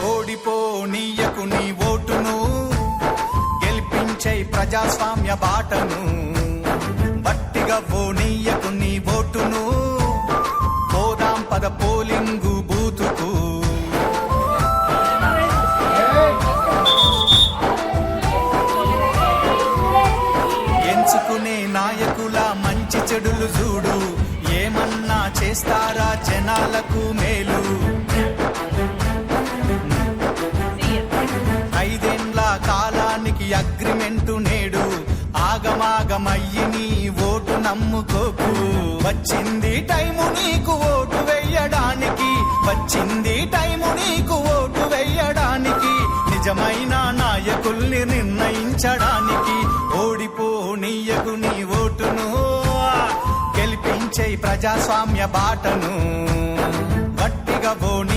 ఓడిపోనీయకు నీ ఓటును, గెలిపించే ప్రజాస్వామ్య బాటను. బట్టిగా ఓనీయకు నీ ఓటును, పోదాం పద పోలింగు బూతుకు. ఎంచుకునే నాయకుల మంచి చెడులు చూడు, ఏమన్నా చేస్తారా జనాలకు మేలు. 5 ఏళ్ల కాలానికి అగ్రిమెంటు నేడు, ఆగమాగమయ్యి నీ ఓటు నమ్ముకోకు. వచ్చింది టైము నీకు ఓటు వెయ్యడానికి, వచ్చింది టైము నీకు ఓటు వెయ్యడానికి, నిజమైన నాయకుల్ని నిర్ణయించడానికి. ఓడిపోనీయకు నీ ఓటును, గెలిపించే ప్రజాస్వామ్య బాటను. గట్టిగా ఓని